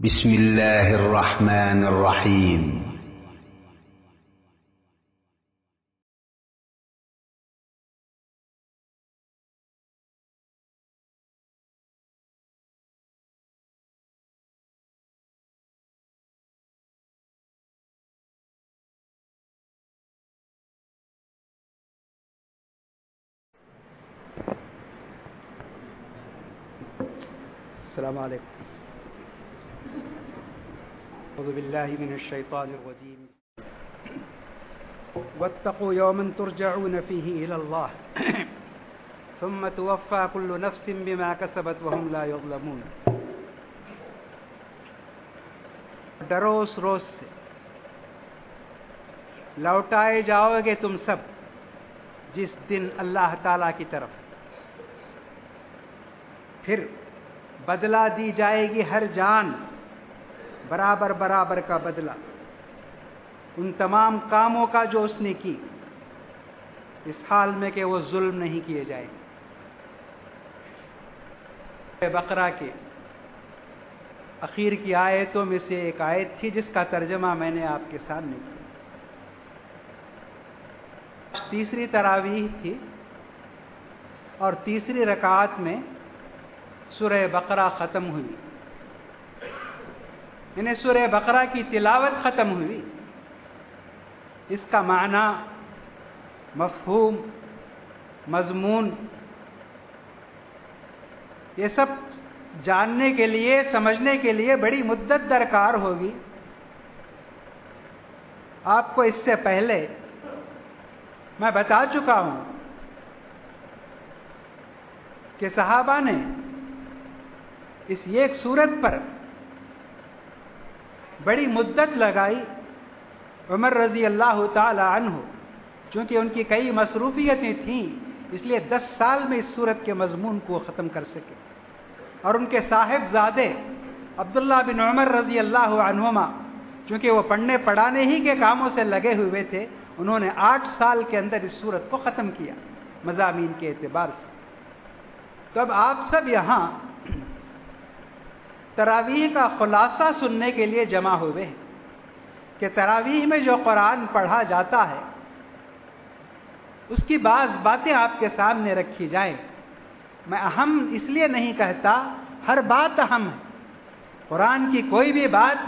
بسم اللہ الرحمن الرحیم۔ السلام علیکم۔ اعوذ باللہ من الشیطان الرجیم۔ واتقوا یوما ترجعون فیہ الی اللہ ثم توفی کل نفس بما کسبت وہم لا یظلمون۔ ڈرو اس روز سے، لوٹائے جاؤ گے تم سب جس دن اللہ تعالیٰ کی طرف، پھر بدلہ دی جائے گی ہر جان برابر برابر کا بدلہ ان تمام کاموں کا جو اس نے کی، اس حال میں کہ وہ ظلم نہیں کیے جائیں گے۔ بقرہ کے اخیر کی آیتوں میں سے ایک آیت تھی جس کا ترجمہ میں نے آپ کے سامنے کیا۔ تیسری تراویح تھی اور تیسری رکعت میں سورہ بقرہ ختم ہوئی، یعنی سورہ بقرہ کی تلاوت ختم ہوئی۔ اس کا معنی، مفہوم، مضمون، یہ سب جاننے کے لیے، سمجھنے کے لیے بڑی مدت درکار ہوگی۔ آپ کو اس سے پہلے میں بتا چکا ہوں کہ صحابہ نے اس ایک سورت پر بڑی مدت لگائی۔ عمر رضی اللہ تعالی عنہ چونکہ ان کی کئی مصروفیتیں تھیں، اس لیے 10 سال میں اس سورت کے مضمون کو ختم کر سکے، اور ان کے صاحبزادے عبداللہ بن عمر رضی اللہ عنہما چونکہ وہ پڑھنے پڑھانے ہی کے کاموں سے لگے ہوئے تھے، انہوں نے 8 سال کے اندر اس سورت کو ختم کیا مضامین کے اعتبار سے۔ تو اب آپ سب یہاں تراویح کا خلاصہ سننے کے لیے جمع ہوئے ہیں کہ تراویح میں جو قرآن پڑھا جاتا ہے اس کی بعض باتیں آپ کے سامنے رکھی جائیں۔ میں اہم اس لیے نہیں کہتا، ہر بات اہم ہے، قرآن کی کوئی بھی بات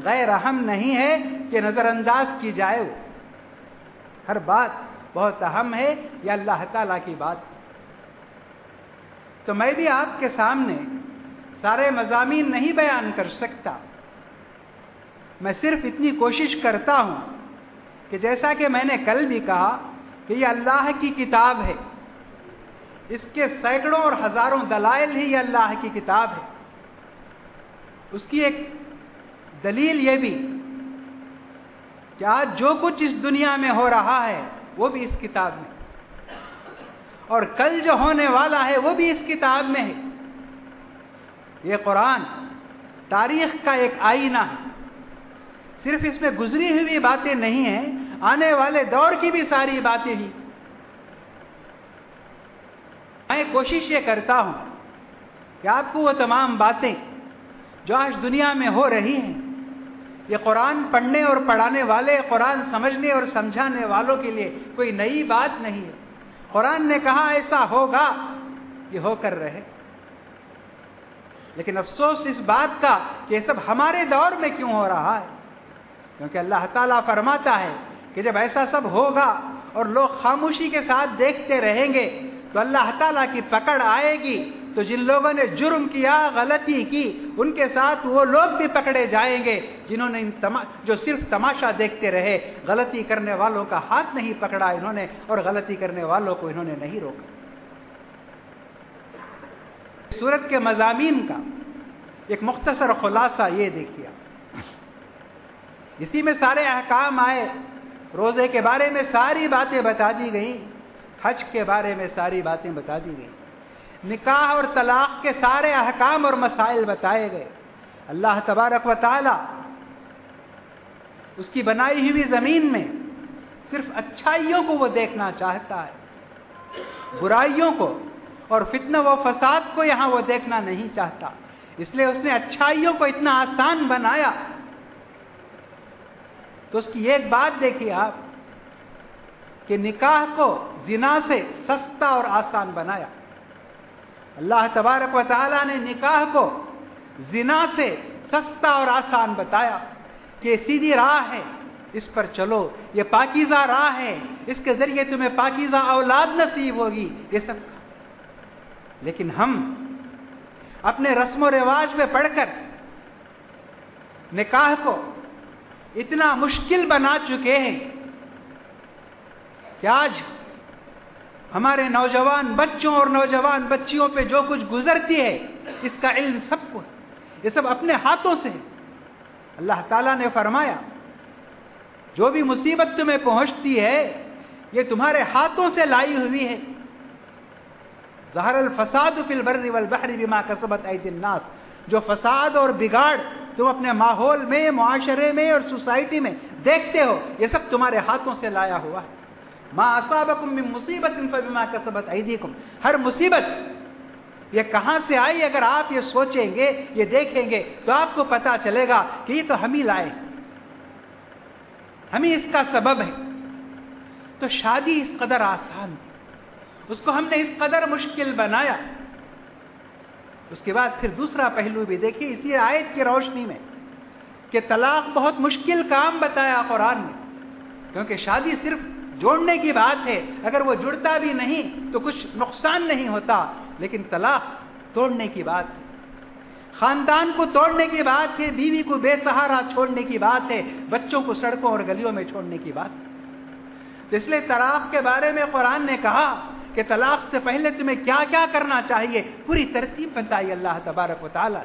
غیر اہم نہیں ہے کہ نظر انداز کی جائے، ہر بات بہت اہم ہے، یہ اللہ تعالیٰ کی بات ہے۔ تو میں بھی آپ کے سامنے سارے مضامین نہیں بیان کر سکتا، میں صرف اتنی کوشش کرتا ہوں کہ جیسا کہ میں نے کل بھی کہا کہ یہ اللہ کی کتاب ہے، اس کے سینکڑوں اور ہزاروں دلائل ہی یہ اللہ کی کتاب ہے۔ اس کی ایک دلیل یہ بھی کہ آج جو کچھ اس دنیا میں ہو رہا ہے وہ بھی اس کتاب میں، اور کل جو ہونے والا ہے وہ بھی اس کتاب میں ہے۔ یہ قرآن تاریخ کا ایک آئینہ ہے، صرف اس میں گزری ہوئی باتیں نہیں ہیں، آنے والے دور کی بھی ساری باتیں ہی۔ میں کوشش یہ کرتا ہوں کہ آپ کو وہ تمام باتیں جو آج دنیا میں ہو رہی ہیں، یہ قرآن پڑھنے اور پڑھانے والے، قرآن سمجھنے اور سمجھانے والوں کے لیے کوئی نئی بات نہیں ہے۔ قرآن نے کہا ایسا ہوگا، یہ ہو کر رہے، لیکن افسوس اس بات کا کہ یہ سب ہمارے دور میں کیوں ہو رہا ہے، کیونکہ اللہ تعالیٰ فرماتا ہے کہ جب ایسا سب ہوگا اور لوگ خاموشی کے ساتھ دیکھتے رہیں گے تو اللہ تعالیٰ کی پکڑ آئے گی، تو جن لوگوں نے جرم کیا، غلطی کی، ان کے ساتھ وہ لوگ بھی پکڑے جائیں گے جنہوں نے جو صرف تماشا دیکھتے رہے، غلطی کرنے والوں کا ہاتھ نہیں پکڑا انہوں نے، اور غلطی کرنے والوں کو انہوں نے نہیں روکا۔ سورت کے مضامین کا ایک مختصر خلاصہ یہ دیکھیے، اسی میں سارے احکام آئے، روزے کے بارے میں ساری باتیں بتا دی گئیں، حج کے بارے میں ساری باتیں بتا دی گئیں، نکاح اور طلاق کے سارے احکام اور مسائل بتائے گئے۔ اللہ تبارک و تعالی اس کی بنائی ہوئی زمین میں صرف اچھائیوں کو وہ دیکھنا چاہتا ہے، برائیوں کو اور فتنہ و فساد کو یہاں وہ دیکھنا نہیں چاہتا۔ اس لیے اس نے اچھائیوں کو اتنا آسان بنایا. تو اس کی ایک بات دیکھیے آپ کہ نکاح کو زنا سے سستا اور آسان بنایا. اللہ تبارک و تعالیٰ نے نکاح کو زنا سے سستا اور آسان بتایا کہ سیدھی راہ ہے، اس پر چلو، یہ پاکیزہ راہ ہے، اس کے ذریعے تمہیں پاکیزہ اولاد نصیب ہوگی، یہ سب. لیکن ہم اپنے رسم و رواج میں پڑھ کر نکاح کو اتنا مشکل بنا چکے ہیں کہ آج ہمارے نوجوان بچوں اور نوجوان بچیوں پہ جو کچھ گزرتی ہے اس کا علم سب کو ہے. یہ سب اپنے ہاتھوں سے ہے. اللہ تعالیٰ نے فرمایا جو بھی مصیبت تمہیں پہنچتی ہے یہ تمہارے ہاتھوں سے لائی ہوئی ہے. ظہر الفساد فی البر والبحر بما کسبت ایدی الناس. جو فساد اور بگاڑ تم اپنے ماحول میں، معاشرے میں اور سوسائٹی میں دیکھتے ہو یہ سب تمہارے ہاتھوں سے لایا ہوا ہے. ما اصابکم من مصیبت فبما کسبت ایدیکم. ہر مصیبت یہ کہاں سے آئی اگر آپ یہ سوچیں گے، یہ دیکھیں گے تو آپ کو پتا چلے گا کہ یہ تو ہم ہی لائے، ہم ہی اس کا سبب ہے. تو شادی اس قدر آسان تھی، اس کو ہم نے اس قدر مشکل بنایا. اس کے بعد پھر دوسرا پہلو بھی دیکھیے اسی آیت کی روشنی میں کہ طلاق بہت مشکل کام بتایا قرآن نے، کیونکہ شادی صرف جوڑنے کی بات ہے، اگر وہ جڑتا بھی نہیں تو کچھ نقصان نہیں ہوتا، لیکن طلاق توڑنے کی بات ہے، خاندان کو توڑنے کی بات ہے، بیوی کو بے سہارا چھوڑنے کی بات ہے، بچوں کو سڑکوں اور گلیوں میں چھوڑنے کی بات ہے. اس لیے طلاق کے بارے میں قرآن نے کہا کہ طلاق سے پہلے تمہیں کیا کیا کرنا چاہیے، پوری ترتیب بتائی اللہ تبارک و تعالیٰ.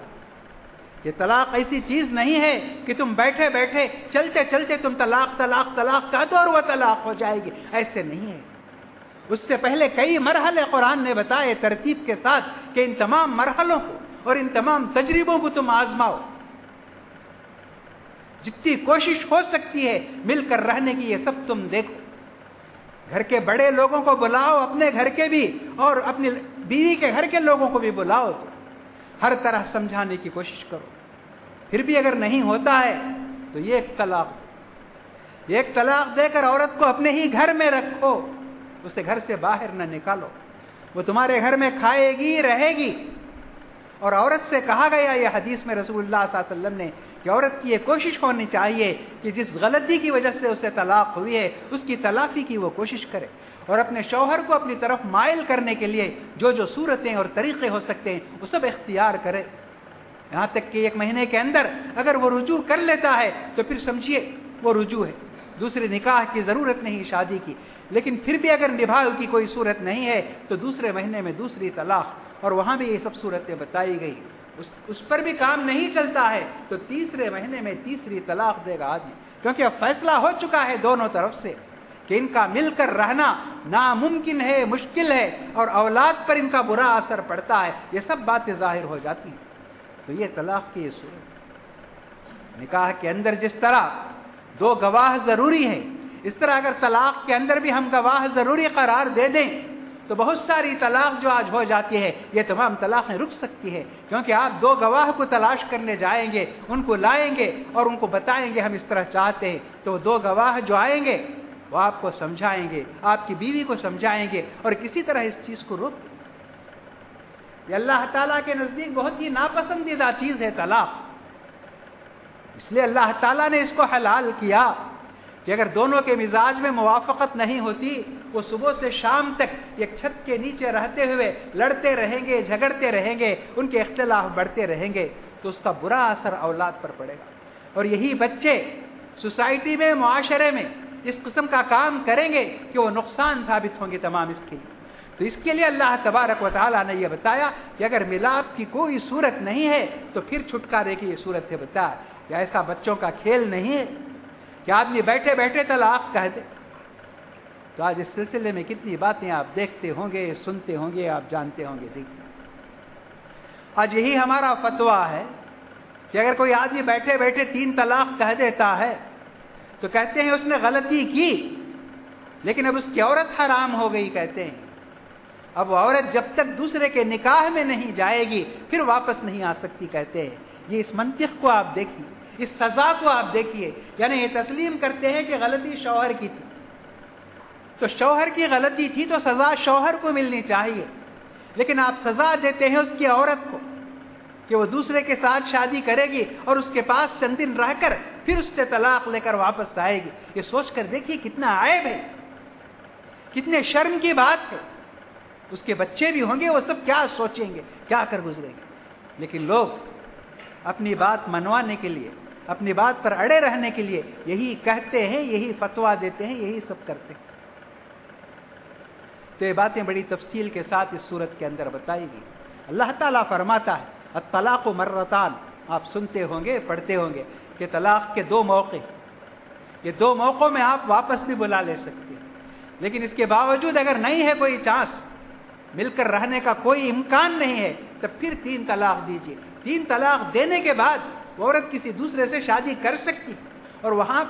یہ طلاق ایسی چیز نہیں ہے کہ تم بیٹھے بیٹھے چلتے چلتے تم طلاق طلاق طلاق کہہ دو اور وہ طلاق ہو جائے گی، ایسے نہیں ہے. اس سے پہلے کئی مرحلے قرآن نے بتائے ترتیب کے ساتھ کہ ان تمام مرحلوں کو اور ان تمام تجربوں کو تم آزماؤ. جتنی کوشش ہو سکتی ہے مل کر رہنے کی یہ سب تم دیکھو. گھر کے بڑے لوگوں کو بلاؤ، اپنے گھر کے بھی اور اپنی بیوی کے گھر کے لوگوں کو بھی بلاؤ، تو ہر طرح سمجھانے کی کوشش کرو. پھر بھی اگر نہیں ہوتا ہے تو یہ ایک طلاق دے کر عورت کو اپنے ہی گھر میں رکھو، اسے گھر سے باہر نہ نکالو. وہ تمہارے گھر میں کھائے گی، رہے گی. اور عورت سے کہا گیا یہ حدیث میں رسول اللہ صلی اللہ علیہ وسلم نے کہ عورت کی یہ کوشش ہونی چاہیے کہ جس غلطی کی وجہ سے اسے طلاق ہوئی ہے اس کی تلافی کی وہ کوشش کرے، اور اپنے شوہر کو اپنی طرف مائل کرنے کے لیے جو جو صورتیں اور طریقے ہو سکتے ہیں وہ سب اختیار کرے. یہاں تک کہ 1 مہینے کے اندر اگر وہ رجوع کر لیتا ہے تو پھر سمجھیے وہ رجوع ہے، دوسرے نکاح کی ضرورت نہیں شادی کی. لیکن پھر بھی اگر نبھاؤ کی کوئی صورت نہیں ہے تو دوسرے مہینے میں دوسری طلاق، اور وہاں بھی یہ سب صورتیں بتائی گئی. اس پر بھی کام نہیں چلتا ہے تو تیسرے مہینے میں تیسری طلاق دے گا آدمی، کیونکہ اب فیصلہ ہو چکا ہے دونوں طرف سے کہ ان کا مل کر رہنا ناممکن ہے، مشکل ہے، اور اولاد پر ان کا برا اثر پڑتا ہے. یہ سب باتیں ظاہر ہو جاتی ہیں. تو یہ طلاق کی یہ صورت. نکاح کے اندر جس طرح 2 گواہ ضروری ہیں، اس طرح اگر طلاق کے اندر بھی ہم گواہ ضروری قرار دے دیں تو بہت ساری طلاق جو آج ہو جاتی ہے یہ تمام طلاقیں رک سکتی ہے. کیونکہ آپ 2 گواہ کو تلاش کرنے جائیں گے، ان کو لائیں گے اور ان کو بتائیں گے ہم اس طرح چاہتے ہیں، تو 2 گواہ جو آئیں گے وہ آپ کو سمجھائیں گے، آپ کی بیوی کو سمجھائیں گے اور کسی طرح اس چیز کو روک. یہ اللہ تعالیٰ کے نزدیک بہت ہی ناپسندیدہ چیز ہے طلاق. اس لیے اللہ تعالیٰ نے اس کو حلال کیا کہ اگر دونوں کے مزاج میں موافقت نہیں ہوتی، وہ صبح سے شام تک ایک چھت کے نیچے رہتے ہوئے لڑتے رہیں گے، جھگڑتے رہیں گے، ان کے اختلاف بڑھتے رہیں گے، تو اس کا برا اثر اولاد پر پڑے گا. اور یہی بچے سوسائٹی میں، معاشرے میں اس قسم کا کام کریں گے کہ وہ نقصان ثابت ہوں گے تمام اس کے لیے. تو اس کے لیے اللہ تبارک و تعالیٰ نے یہ بتایا کہ اگر ملاپ کی کوئی صورت نہیں ہے تو پھر چھٹکارے کی یہ صورت ہے. بتایا کہ ایسا بچوں کا کھیل نہیں ہے کہ آدمی بیٹھے بیٹھے طلاق کہہ دے. تو آج اس سلسلے میں کتنی باتیں آپ دیکھتے ہوں گے، سنتے ہوں گے، آپ جانتے ہوں گے. دیکھیے آج یہی ہمارا فتویٰ ہے کہ اگر کوئی آدمی بیٹھے بیٹھے 3 طلاق کہہ دیتا ہے تو کہتے ہیں اس نے غلطی کی، لیکن اب اس کی عورت حرام ہو گئی کہتے ہیں. اب وہ عورت جب تک دوسرے کے نکاح میں نہیں جائے گی پھر واپس نہیں آ سکتی کہتے ہیں. یہ اس منطق کو آپ دیکھیے, اس سزا کو آپ دیکھیے. یعنی یہ تسلیم کرتے ہیں کہ غلطی شوہر کی تھی, تو شوہر کی غلطی تھی تو سزا شوہر کو ملنی چاہیے, لیکن آپ سزا دیتے ہیں اس کی عورت کو کہ وہ دوسرے کے ساتھ شادی کرے گی اور اس کے پاس چند دن رہ کر پھر اس سے طلاق لے کر واپس آئے گی. یہ سوچ کر دیکھیے کتنا عیب ہے, کتنے شرم کی بات ہے. اس کے بچے بھی ہوں گے, وہ سب کیا سوچیں گے, کیا کر گزریں گے. لیکن لوگ اپنی بات منوانے کے لیے, اپنی بات پر اڑے رہنے کے لیے یہی کہتے ہیں, یہی فتویٰ دیتے ہیں, یہی سب کرتے ہیں. تو یہ باتیں بڑی تفصیل کے ساتھ اس صورت کے اندر بتائی گئی. اللہ تعالیٰ فرماتا ہے الطلاق مرتان. آپ سنتے ہوں گے, پڑھتے ہوں گے کہ طلاق کے 2 موقع, یہ 2 موقعوں میں آپ واپس بھی بلا لے سکتے ہیں. لیکن اس کے باوجود اگر نہیں ہے کوئی چانس, مل کر رہنے کا کوئی امکان نہیں ہے, تب پھر 3 طلاق دیجیے. 3 طلاق دینے کے بعد وہ عورت کسی دوسرے سے شادی کر سکتی, اور وہاں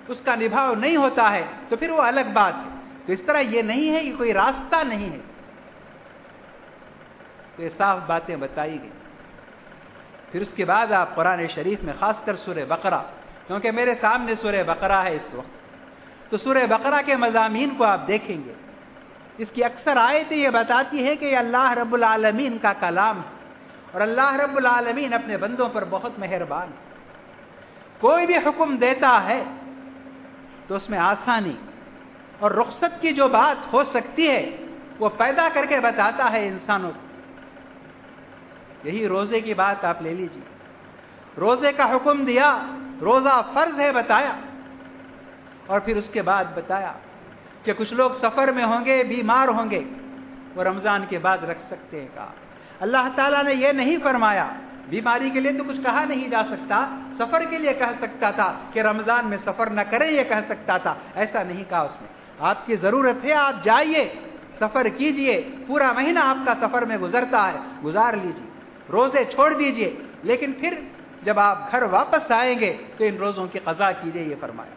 اس کا نبھاؤ نہیں ہوتا ہے تو پھر وہ الگ بات ہے. تو اس طرح یہ نہیں ہے کہ کوئی راستہ نہیں ہے. تو یہ صاف باتیں بتائی گئی. پھر اس کے بعد آپ قرآن شریف میں خاص کر سورہ بقرہ, کیونکہ میرے سامنے سورہ بقرہ ہے اس وقت, تو سورہ بقرہ کے مضامین کو آپ دیکھیں گے. اس کی اکثر آیتیں یہ بتاتی ہے کہ یہ اللہ رب العالمین کا کلام ہے, اور اللہ رب العالمین اپنے بندوں پر بہت مہربان ہے. کوئی بھی حکم دیتا ہے تو اس میں آسانی اور رخصت کی جو بات ہو سکتی ہے وہ پیدا کر کے بتاتا ہے انسانوں کو. یہی روزے کی بات آپ لے لیجیے. روزے کا حکم دیا, روزہ فرض ہے بتایا, اور پھر اس کے بعد بتایا کہ کچھ لوگ سفر میں ہوں گے, بیمار ہوں گے, وہ رمضان کے بعد رکھ سکتے ہیں. کہا اللہ تعالیٰ نے یہ نہیں فرمایا, بیماری کے لیے تو کچھ کہا نہیں جا سکتا, سفر کے لیے کہہ سکتا تھا کہ رمضان میں سفر نہ کریں, یہ کہہ سکتا تھا. ایسا نہیں کہا اس نے. آپ کی ضرورت ہے, آپ جائیے, سفر کیجئے, پورا مہینہ آپ کا سفر میں گزرتا ہے, گزار لیجئے, روزے چھوڑ دیجئے, لیکن پھر جب آپ گھر واپس آئیں گے تو ان روزوں کی قضا کیجئے, یہ فرمایا.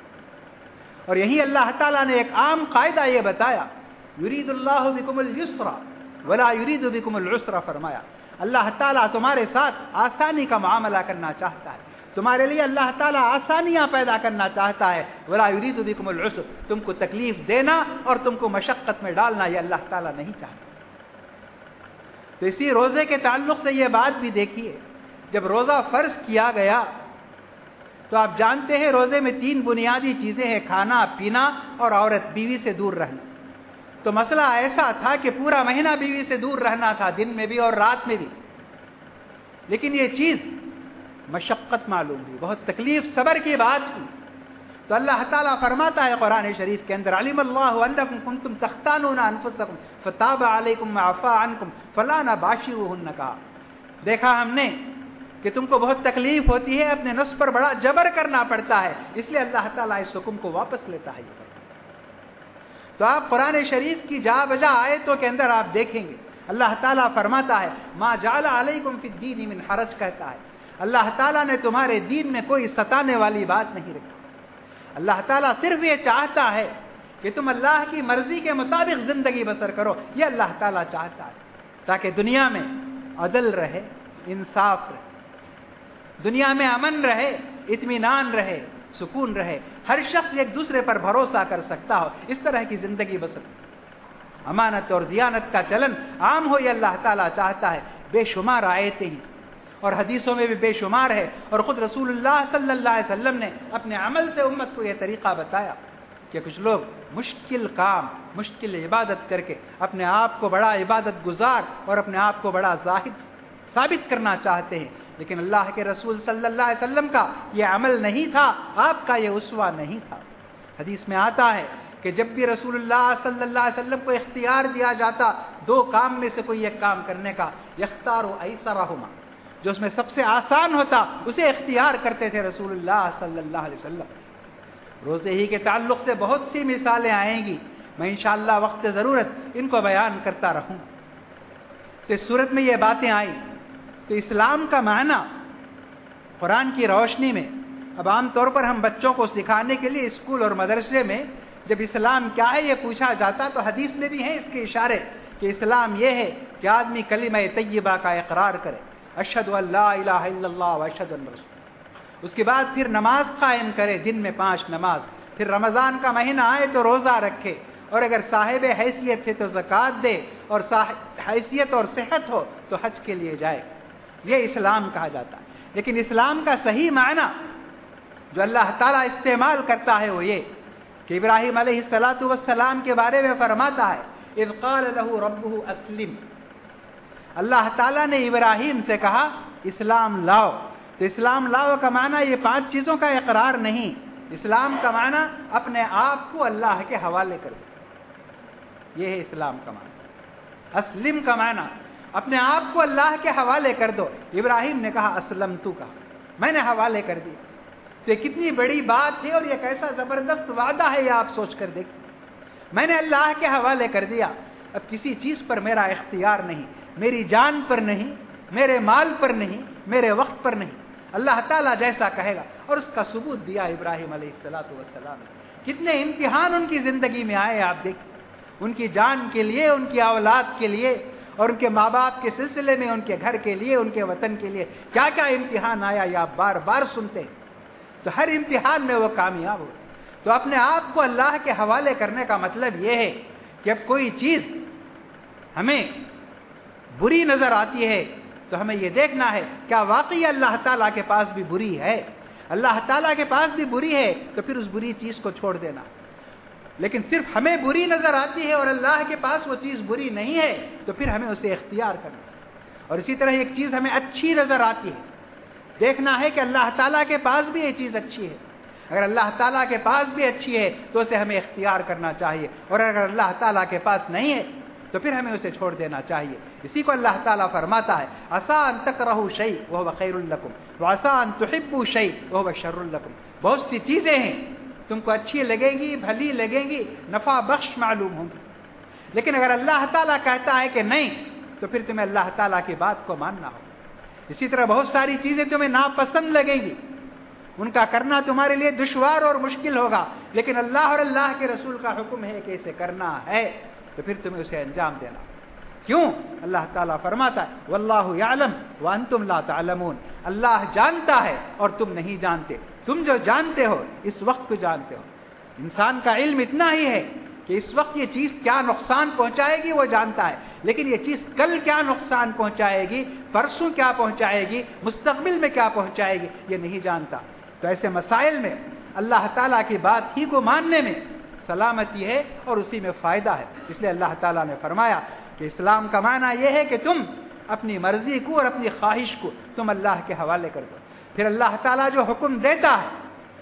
اور یہی اللہ تعالیٰ نے ایک عام قاعدہ یہ بتایا, یرید اللہ بکم اليسر ولا یرید بکم العسر فرمایا. اللہ تعالیٰ تمہارے ساتھ آسانی کا معاملہ کرنا چاہتا ہے, تمہارے لیے اللہ تعالیٰ آسانیاں پیدا کرنا چاہتا ہے. ولا یرید بکم العسر, تم کو تکلیف دینا اور تم کو مشقت میں ڈالنا یہ اللہ تعالیٰ نہیں چاہتا. تو اسی روزے کے تعلق سے یہ بات بھی دیکھیے, جب روزہ فرض کیا گیا تو آپ جانتے ہیں روزے میں 3 بنیادی چیزیں ہیں, کھانا پینا اور عورت بیوی سے دور رہنا. تو مسئلہ ایسا تھا کہ پورا مہینہ بیوی سے دور رہنا تھا, دن میں بھی اور رات میں بھی. لیکن یہ چیز مشقت معلوم ہوئی, بہت تکلیف صبر کی بات تھی. تو اللہ تعالیٰ فرماتا ہے قرآن شریف کے اندر, علم اللہ انکم کنتم تختانون انفسکم فتاب علیکم وعفا عنکم فلا نباشروہن. کہا دیکھا ہم نے کہ تم کو بہت تکلیف ہوتی ہے, اپنے نفس پر بڑا جبر کرنا پڑتا ہے, اس لیے اللہ تعالیٰ اس حکم کو واپس لیتا ہے. تو آپ قرآن شریف کی جا بجا آیتوں کے اندر آپ دیکھیں گے اللہ تعالیٰ فرماتا ہے ما جعل علیکم فی الدین من حرج, کہتا ہے اللہ تعالیٰ نے تمہارے دین میں کوئی ستانے والی بات نہیں رکھی. اللہ تعالیٰ صرف یہ چاہتا ہے کہ تم اللہ کی مرضی کے مطابق زندگی بسر کرو, یہ اللہ تعالیٰ چاہتا ہے, تاکہ دنیا میں عدل رہے, انصاف رہے, دنیا میں امن رہے, اطمینان رہے, سکون رہے, ہر شخص ایک دوسرے پر بھروسہ کر سکتا ہو, اس طرح کی زندگی بسر, امانت اور دیانت کا چلن عام ہو, یہ اللہ تعالیٰ چاہتا ہے. بے شمار آیتیں ہیں اور حدیثوں میں بھی بے شمار ہے, اور خود رسول اللہ صلی اللہ علیہ وسلم نے اپنے عمل سے امت کو یہ طریقہ بتایا کہ کچھ لوگ مشکل کام, مشکل عبادت کر کے اپنے آپ کو بڑا عبادت گزار اور اپنے آپ کو بڑا زاہد ثابت کرنا چاہتے ہیں, لیکن اللہ کے رسول صلی اللہ علیہ وسلم کا یہ عمل نہیں تھا, آپ کا یہ اسوہ نہیں تھا. حدیث میں آتا ہے کہ جب بھی رسول اللہ صلی اللہ علیہ وسلم کو اختیار دیا جاتا 2 کام میں سے کوئی ایک کام کرنے کا, یختار ایسرہما, جو اس میں سب سے آسان ہوتا اسے اختیار کرتے تھے رسول اللہ صلی اللہ علیہ وسلم. روزے ہی کے تعلق سے بہت سی مثالیں آئیں گی, میں انشاءاللہ وقت ضرورت ان کو بیان کرتا رہوں. تو اس صورت میں یہ باتیں آئیں. تو اسلام کا معنی قرآن کی روشنی میں اب عام طور پر ہم بچوں کو سکھانے کے لیے اسکول اور مدرسے میں جب اسلام کیا ہے یہ پوچھا جاتا تو حدیث میں بھی ہیں اس کے اشارے کہ اسلام یہ ہے کہ آدمی کلمہ طیبہ کا اقرار کرے، اشہد ان لا الہ الا اللہ و اشہد ان رسول، اس کے بعد پھر نماز قائم کرے، دن میں 5 نماز، پھر رمضان کا مہینہ آئے تو روزہ رکھے، اور اگر صاحب حیثیت ہے تو زکوٰۃ دے، اور صاحب حیثیت اور صحت ہو تو حج کے لیے جائے۔ یہ اسلام کہا جاتا ہے۔ لیکن اسلام کا صحیح معنی جو اللہ تعالیٰ استعمال کرتا ہے وہ یہ کہ ابراہیم علیہ السلام کے بارے میں فرماتا ہے اذ قال له ربه اسلم، اللہ تعالیٰ نے ابراہیم سے کہا اسلام لاؤ۔ تو اسلام لاؤ کا معنی یہ 5 چیزوں کا اقرار نہیں، اسلام کا معنی اپنے آپ کو اللہ کے حوالے کر دو، یہ ہے اسلام کا معنی۔ اسلم کا معنی اپنے آپ کو اللہ کے حوالے کر دو۔ ابراہیم نے کہا اسلمت، کہا میں نے حوالے کر دیا۔ تو یہ کتنی بڑی بات ہے اور یہ کیسا زبردست وعدہ ہے، یہ آپ سوچ کر دیکھیں۔ میں نے اللہ کے حوالے کر دیا، اب کسی چیز پر میرا اختیار نہیں، میری جان پر نہیں، میرے مال پر نہیں، میرے وقت پر نہیں، اللہ تعالیٰ جیسا کہے گا۔ اور اس کا ثبوت دیا ابراہیم علیہ السلام نے۔ کتنے امتحان ان کی زندگی میں آئے آپ دیکھیں، ان کی جان کے لیے، ان کی اولاد کے لیے، اور ان کے ماں باپ کے سلسلے میں، ان کے گھر کے لیے، ان کے وطن کے لیے کیا کیا امتحان آیا، یہ آپ بار بار سنتے ہیں۔ تو ہر امتحان میں وہ کامیاب ہو۔ تو اپنے آپ کو اللہ کے حوالے کرنے کا مطلب یہ ہے کہ اب کوئی چیز ہمیں بری نظر آتی ہے تو ہمیں یہ دیکھنا ہے کیا واقعی اللہ تعالیٰ کے پاس بھی بری ہے۔ اللہ تعالیٰ کے پاس بھی بری ہے تو پھر اس بری چیز کو چھوڑ دینا۔ لیکن صرف ہمیں بری نظر آتی ہے اور اللہ کے پاس وہ چیز بری نہیں ہے تو پھر ہمیں اسے اختیار کرنا۔ اور اسی طرح ایک چیز ہمیں اچھی نظر آتی ہے، دیکھنا ہے کہ اللہ تعالیٰ کے پاس بھی یہ چیز اچھی ہے۔ اگر اللہ تعالیٰ کے پاس بھی اچھی ہے تو اسے ہمیں اختیار کرنا چاہیے، اور اگر اللہ تعالیٰ کے پاس نہیں ہے تو پھر ہمیں اسے چھوڑ دینا چاہیے۔ اسی کو اللہ تعالیٰ فرماتا ہے عسیٰ ان تکرہوا شیء وہو خیر لکم وعسیٰ ان تحبوا شیء وہو شر لکم۔ بہت سی چیزیں ہیں تم کو اچھی لگیں گی، بھلی لگیں گی، نفع بخش معلوم ہوں گی، لیکن اگر اللہ تعالیٰ کہتا ہے کہ نہیں تو پھر تمہیں اللہ تعالیٰ کی بات کو ماننا ہوگا۔ اسی طرح بہت ساری چیزیں تمہیں ناپسند لگیں گی، ان کا کرنا تمہارے لیے دشوار اور مشکل ہوگا، لیکن اللہ اور اللہ کے رسول کا حکم ہے کہ اسے کرنا ہے تو پھر تمہیں اسے انجام دینا۔ کیوں؟ اللہ تعالیٰ فرماتا ہے واللہ یعلم وانتم لا تعلمون، اللہ جانتا ہے اور تم نہیں جانتے۔ تم جو جانتے ہو اس وقت کو جانتے ہو۔ انسان کا علم اتنا ہی ہے کہ اس وقت یہ چیز کیا نقصان پہنچائے گی وہ جانتا ہے، لیکن یہ چیز کل کیا نقصان پہنچائے گی، پرسوں کیا پہنچائے گی، مستقبل میں کیا پہنچائے گی، یہ نہیں جانتا۔ تو ایسے مسائل میں اللہ تعالیٰ کی بات ہی کو ماننے میں سلامتی ہے اور اسی میں فائدہ ہے۔ اس لیے اللہ تعالیٰ نے فرمایا کہ اسلام کا معنی یہ ہے کہ تم اپنی مرضی کو اور اپنی خواہش کو تم اللہ کے حوالے کر دو، پھر اللہ تعالیٰ جو حکم دیتا ہے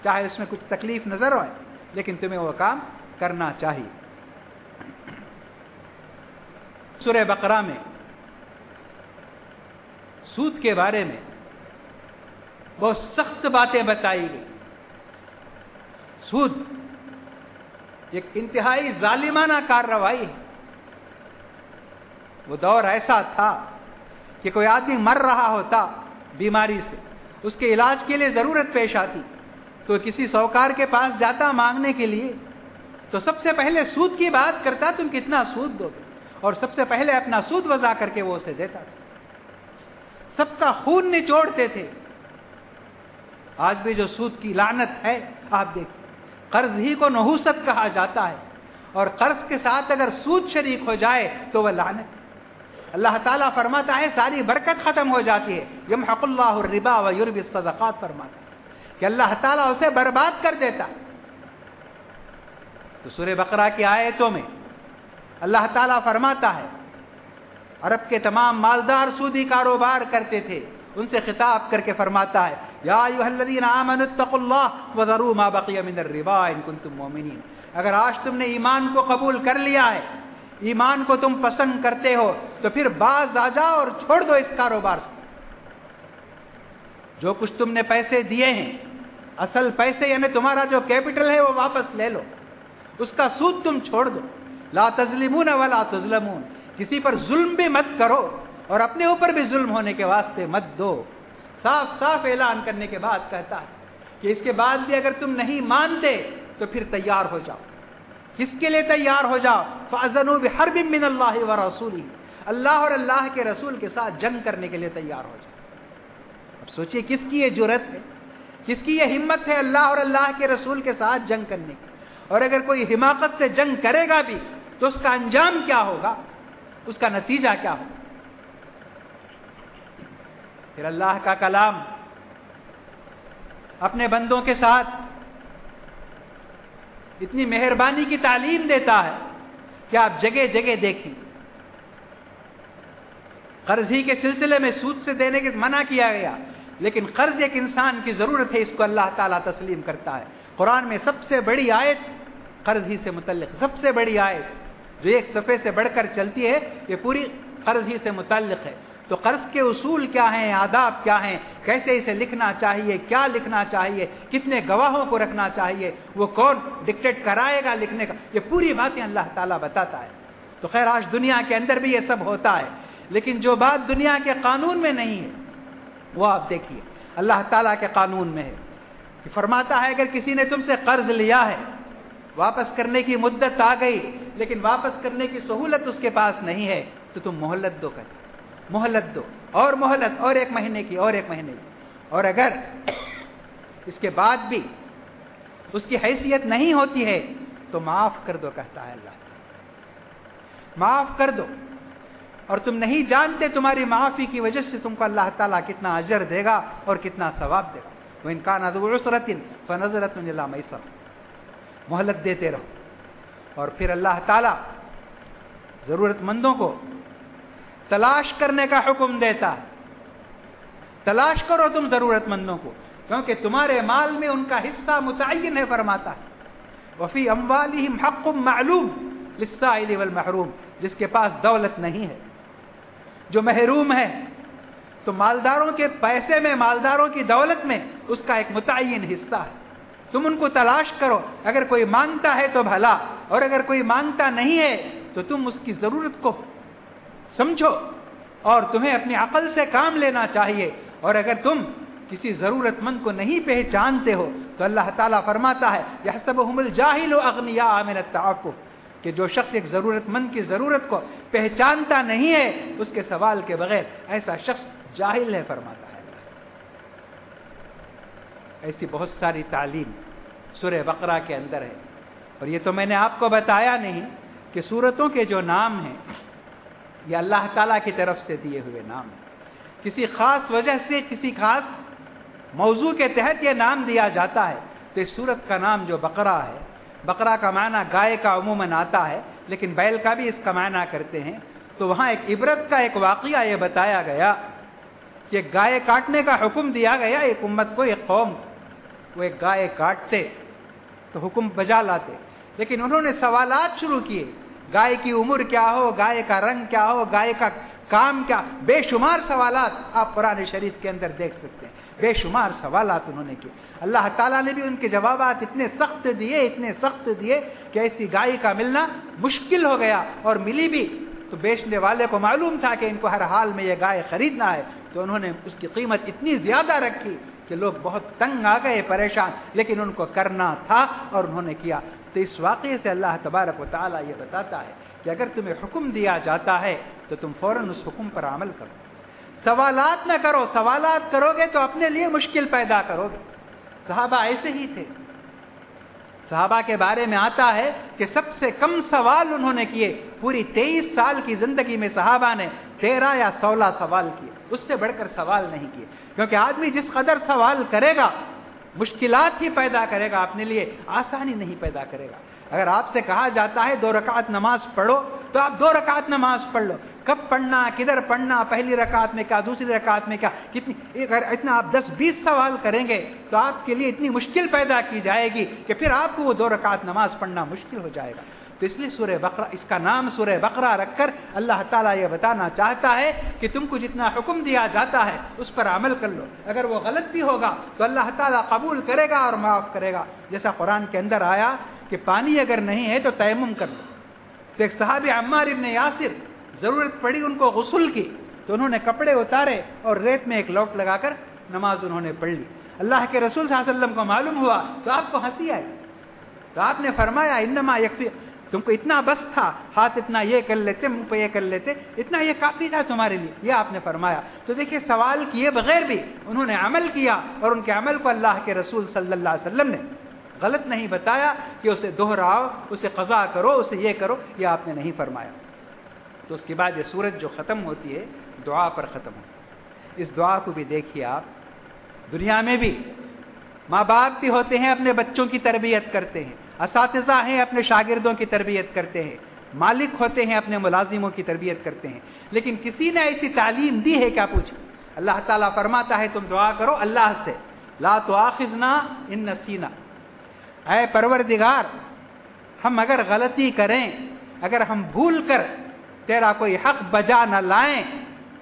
چاہے اس میں کچھ تکلیف نظر آئے لیکن تمہیں وہ کام کرنا چاہیے۔ سورہ بقرہ میں سود کے بارے میں بہت سخت باتیں بتائی گئی۔ سود ایک انتہائی ظالمانہ کارروائی ہے۔ وہ دور ایسا تھا کہ کوئی آدمی مر رہا ہوتا بیماری سے، اس کے علاج کے لیے ضرورت پیش آتی تو کسی سوکار کے پاس جاتا مانگنے کے لیے، تو سب سے پہلے سود کی بات کرتا، تم کتنا سود دو گے، اور سب سے پہلے اپنا سود وضع کر کے وہ اسے دیتا تھا۔ سب کا خون نچوڑتے تھے۔ آج بھی جو سود کی لعنت ہے آپ دیکھیں، قرض ہی کو نحوست کہا جاتا ہے، اور قرض کے ساتھ اگر سود شریک ہو جائے تو وہ لعنت۔ اللہ تعالیٰ فرماتا ہے ساری برکت ختم ہو جاتی ہے، یمحق اللہ الربا ویربی الصدقات، فرماتا ہے کہ اللہ تعالیٰ اسے برباد کر دیتا۔ تو سورہ بقرہ کی آیتوں میں اللہ تعالیٰ فرماتا ہے عرب کے تمام مالدار سودی کاروبار کرتے تھے، ان سے خطاب کر کے فرماتا ہے یا ایھا الذین آمنوا اتقوا اللہ وذروا ما بقی من الربا ان کنتم مؤمنین۔ اگر آج تم نے ایمان کو قبول کر لیا ہے، ایمان کو تم پسند کرتے ہو، تو پھر باز آ جاؤ اور چھوڑ دو اس کاروبار سے۔ جو کچھ تم نے پیسے دیے ہیں، اصل پیسے یعنی تمہارا جو کیپٹل ہے وہ واپس لے لو، اس کا سود تم چھوڑ دو۔ لا تظلمون ولا تظلمون، کسی پر ظلم بھی مت کرو اور اپنے اوپر بھی ظلم ہونے کے واسطے مت دو۔ صاف صاف اعلان کرنے کے بعد کہتا ہے کہ اس کے بعد بھی اگر تم نہیں مانتے تو پھر تیار ہو جاؤ، کس کے لیے تیار ہو جاؤ؟ فَأَذَنُوا بِحَرْبٍ مِّنَ اللَّهِ وَرَسُولِهِ، اللہ اور اللہ کے رسول کے ساتھ جنگ کرنے کے لیے تیار ہو جاؤ۔ اب سوچئے کس کی یہ جرأت ہے، کس کی یہ ہمت ہے اللہ اور اللہ کے رسول کے ساتھ جنگ کرنے کی؟ اور اگر کوئی حماقت سے جنگ کرے گا بھی تو اس کا انجام کیا ہوگا، اس کا نتیجہ کیا ہوگا؟ پھر اللہ کا کلام اپنے بندوں کے ساتھ اتنی مہربانی کی تعلیم دیتا ہے کہ آپ جگہ جگہ دیکھیں، قرض ہی کے سلسلے میں سود سے دینے کے منع کیا گیا، لیکن قرض ایک انسان کی ضرورت ہے، اس کو اللہ تعالیٰ تسلیم کرتا ہے۔ قرآن میں سب سے بڑی آیت قرض ہی سے متعلق، سب سے بڑی آیت جو ایک صفحے سے بڑھ کر چلتی ہے، یہ پوری قرض ہی سے متعلق ہے۔ تو قرض کے اصول کیا ہیں، آداب کیا ہیں، کیسے اسے لکھنا چاہیے، کیا لکھنا چاہیے، کتنے گواہوں کو رکھنا چاہیے، وہ کون ڈکٹیٹ کرائے گا لکھنے کا، یہ پوری باتیں اللہ تعالیٰ بتاتا ہے۔ تو خیر آج دنیا کے اندر بھی یہ سب ہوتا ہے، لیکن جو بات دنیا کے قانون میں نہیں ہے وہ آپ دیکھیے اللہ تعالیٰ کے قانون میں ہے۔ کہ فرماتا ہے اگر کسی نے تم سے قرض لیا ہے، واپس کرنے کی مدت آ گئی لیکن واپس کرنے کی سہولت اس کے پاس نہیں ہے، تو تم مہلت دو، کر مہلت دو، اور مہلت، اور 1 مہینے کی، اور 1 مہینے کی، اور اگر اس کے بعد بھی اس کی حیثیت نہیں ہوتی ہے تو معاف کر دو، کہتا ہے اللہ، معاف کر دو۔ اور تم نہیں جانتے تمہاری معافی کی وجہ سے تم کو اللہ تعالیٰ کتنا اجر دے گا اور کتنا ثواب دے گا۔ وَإِنْ كَانَ ذُو عُسْرَةٍ فَنَظِرَةٌ إِلَىٰ مَيْسَرَةٍ، مہلت دیتے رہو۔ اور پھر اللہ تعالیٰ ضرورت مندوں کو تلاش کرنے کا حکم دیتا ہے، تلاش کرو تم ضرورت مندوں کو، کیونکہ تمہارے مال میں ان کا حصہ متعین ہے، فرماتا ہے وَفِي أَمْوَالِهِمْ حَقٌّ مَّعْلُومٌ لِلسَّائِلِ وَالْمَحْرُومِ، جس کے پاس دولت نہیں ہے، جو محروم ہے، تو مالداروں کے پیسے میں، مالداروں کی دولت میں اس کا ایک متعین حصہ ہے، تم ان کو تلاش کرو۔ اگر کوئی مانگتا ہے تو بھلا، اور اگر کوئی مانگتا نہیں ہے تو تم اس کی ضرورت کو سمجھو اور تمہیں اپنی عقل سے کام لینا چاہیے۔ اور اگر تم کسی ضرورت مند کو نہیں پہچانتے ہو تو اللہ تعالیٰ فرماتا ہے یحسبهم الجاہل اغنیاء من التعفف، کہ جو شخص ایک ضرورت مند کی ضرورت کو پہچانتا نہیں ہے اس کے سوال کے بغیر، ایسا شخص جاہل ہے، فرماتا ہے۔ ایسی بہت ساری تعلیم سورہ بقرہ کے اندر ہے، اور یہ تو میں نے آپ کو بتایا نہیں کہ سورتوں کے جو نام ہیں یہ اللہ تعالیٰ کی طرف سے دیے ہوئے نام ہیں، کسی خاص وجہ سے، کسی خاص موضوع کے تحت یہ نام دیا جاتا ہے۔ تو اس سورت کا نام جو بقرہ ہے، بقرہ کا معنی گائے کا عموماً آتا ہے، لیکن بیل کا بھی اس کا معنی کرتے ہیں۔ تو وہاں ایک عبرت کا ایک واقعہ یہ بتایا گیا کہ گائے کاٹنے کا حکم دیا گیا ایک امت کو، ایک قوم، وہ ایک گائے کاٹتے تو حکم بجا لاتے، لیکن انہوں نے سوالات شروع کیے، گائے کی عمر کیا ہو، گائے کا رنگ کیا ہو، گائے کا کام کیا، بے شمار سوالات آپ قرآن شریف کے اندر دیکھ سکتے ہیں، بے شمار سوالات انہوں نے کیے۔ اللہ تعالیٰ نے بھی ان کے جوابات اتنے سخت دیے کہ ایسی گائے کا ملنا مشکل ہو گیا، اور ملی بھی تو بیچنے والے کو معلوم تھا کہ ان کو ہر حال میں یہ گائے خریدنا ہے، تو انہوں نے اس کی قیمت اتنی زیادہ رکھی کہ لوگ بہت تنگ آ گئے، پریشان، لیکن ان کو کرنا تھا اور انہوں نے کیا۔ تو اس واقعے سے اللہ تبارک و تعالیٰ یہ بتاتا ہے کہ اگر تمہیں حکم دیا جاتا ہے تو تم فوراً اس حکم پر عمل کرو، سوالات نہ کرو، سوالات کرو گے تو اپنے لیے مشکل پیدا کرو گے۔ صحابہ ایسے ہی تھے، صحابہ کے بارے میں آتا ہے کہ سب سے کم سوال انہوں نے کیے، پوری 23 سال کی زندگی میں صحابہ نے 13 یا 16 سوال کیے، اس سے بڑھ کر سوال نہیں کیے، کیونکہ آدمی جس قدر سوال کرے گا مشکلات ہی پیدا کرے گا، اپنے لیے آسانی نہیں پیدا کرے گا۔ اگر آپ سے کہا جاتا ہے 2 رکعت نماز پڑھو تو آپ 2 رکعت نماز پڑھ لو، کب پڑھنا، کدھر پڑھنا، پہلی رکعت میں کیا، دوسری رکعت میں کیا، کتنی، اگر اتنا آپ 10-20 سوال کریں گے تو آپ کے لیے اتنی مشکل پیدا کی جائے گی کہ پھر آپ کو وہ 2 رکعت نماز پڑھنا مشکل ہو جائے گا۔ تو اس لیے سورہ بقرہ، اس کا نام سورہ بقرہ رکھ کر اللہ تعالیٰ یہ بتانا چاہتا ہے کہ تم کو جتنا حکم دیا جاتا ہے اس پر عمل کر لو، اگر وہ غلط بھی ہوگا تو اللہ تعالیٰ قبول کرے گا اور معاف کرے گا۔ جیسا قرآن کے اندر آیا کہ پانی اگر نہیں ہے تو تیمم کر لو، تو ایک صحابی عمار ابن یاسر ضرورت پڑی ان کو غسل کی تو انہوں نے کپڑے اتارے اور ریت میں ایک لوٹ لگا کر نماز انہوں نے پڑھ لی۔ اللہ کے رسول صلی اللہ علیہ وسلم کو معلوم ہوا تو آپ کو ہنسی آئی، تو آپ نے فرمایا انما یکفی، تم کو اتنا بس تھا، ہاتھ اتنا یہ کر لیتے، منہ پہ یہ کر لیتے، اتنا یہ کافی تھا تمہارے لیے، یہ آپ نے فرمایا۔ تو دیکھیے سوال کیے بغیر بھی انہوں نے عمل کیا، اور ان کے عمل کو اللہ کے رسول صلی اللہ علیہ وسلم نے غلط نہیں بتایا کہ اسے دہراؤ، اسے قضا کرو، اسے یہ کرو، یہ آپ نے نہیں فرمایا۔ تو اس کے بعد یہ سورت جو ختم ہوتی ہے دعا پر ختم ہوتی ہے۔ اس دعا کو بھی دیکھیے آپ، دنیا میں بھی ماں باپ بھی ہوتے ہیں، اپنے بچوں کی تربیت کرتے ہیں، اساتذہ ہیں اپنے شاگردوں کی تربیت کرتے ہیں، مالک ہوتے ہیں اپنے ملازموں کی تربیت کرتے ہیں، لیکن کسی نے ایسی تعلیم دی ہے کیا پوچھیں؟ اللہ تعالیٰ فرماتا ہے تم دعا کرو اللہ سے، لا تؤاخذنا ان نسینا، اے پروردگار ہم اگر غلطی کریں، اگر ہم بھول کر تیرا کوئی حق بجا نہ لائیں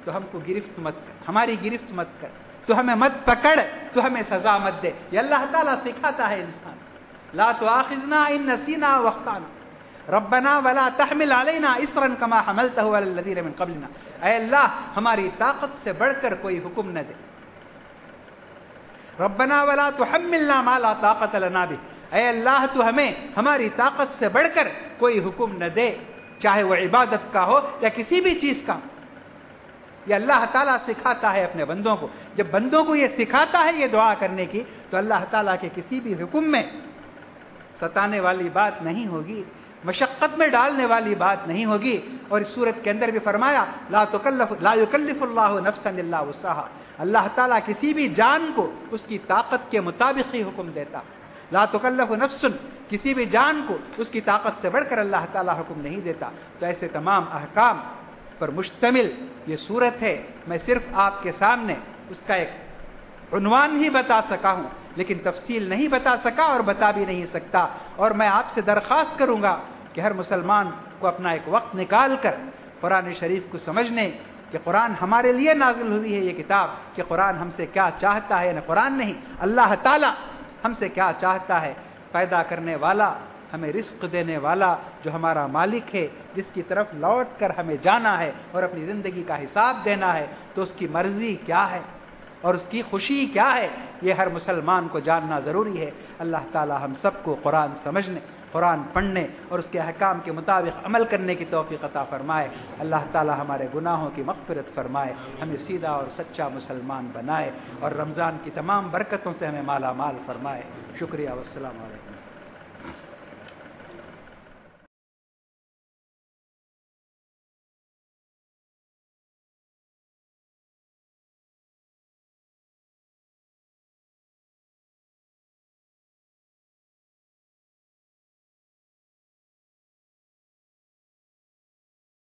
تو ہم کو گرفت مت کر، ہماری گرفت مت کر، تو ہمیں مت پکڑ، تو ہمیں سزا مت دے۔ یہ اللہ تعالیٰ سکھاتا ہے انسان، لا تؤاخذنا ان نسینا واخطانا ربنا ولا تحمل علینا اصرا کما حملته علی الذین من قبلنا، اے اللہ ہماری طاقت سے بڑھ کر کوئی حکم نہ دے، ربنا ولا تحملنا ما لا طاقت لنا به، اے اللہ تو ہمیں ہماری طاقت سے بڑھ کر کوئی حکم نہ دے، چاہے وہ عبادت کا ہو یا کسی بھی چیز کا۔ یہ اللہ تعالیٰ سکھاتا ہے اپنے بندوں کو، جب بندوں کو یہ سکھاتا ہے یہ دعا کرنے کی، تو اللہ تعالیٰ کے کسی بھی حکم میں ستانے والی بات نہیں ہوگی، مشقت میں ڈالنے والی بات نہیں ہوگی۔ اور اس صورت کے اندر بھی فرمایا لا یکلف اللہ نفسا الا وسعها، اللہ تعالیٰ کسی بھی جان کو اس کی طاقت کے مطابق ہی حکم دیتا، لا تکلف نفس، کسی بھی جان کو اس کی طاقت سے بڑھ کر اللہ تعالیٰ حکم نہیں دیتا۔ تو ایسے تمام احکام پر مشتمل یہ صورت ہے۔ میں صرف آپ کے سامنے اس کا ایک عنوان ہی بتا سکا ہوں، لیکن تفصیل نہیں بتا سکا اور بتا بھی نہیں سکتا۔ اور میں آپ سے درخواست کروں گا کہ ہر مسلمان کو اپنا ایک وقت نکال کر قرآن شریف کو سمجھنے کہ قرآن ہمارے لیے نازل ہوئی ہے یہ کتاب، کہ قرآن ہم سے کیا چاہتا ہے، نہ قرآن نہیں، اللہ تعالیٰ ہم سے کیا چاہتا ہے۔ پیدا کرنے والا، ہمیں رزق دینے والا، جو ہمارا مالک ہے، جس کی طرف لوٹ کر ہمیں جانا ہے اور اپنی زندگی کا حساب دینا ہے، تو اس کی مرضی کیا ہے اور اس کی خوشی کیا ہے، یہ ہر مسلمان کو جاننا ضروری ہے۔ اللہ تعالی ہم سب کو قرآن سمجھنے، قرآن پڑھنے اور اس کے احکام کے مطابق عمل کرنے کی توفیق عطا فرمائے۔ اللہ تعالی ہمارے گناہوں کی مغفرت فرمائے، ہمیں سیدھا اور سچا مسلمان بنائے، اور رمضان کی تمام برکتوں سے ہمیں مالا مال فرمائے۔ شکریہ، والسلام علیکم۔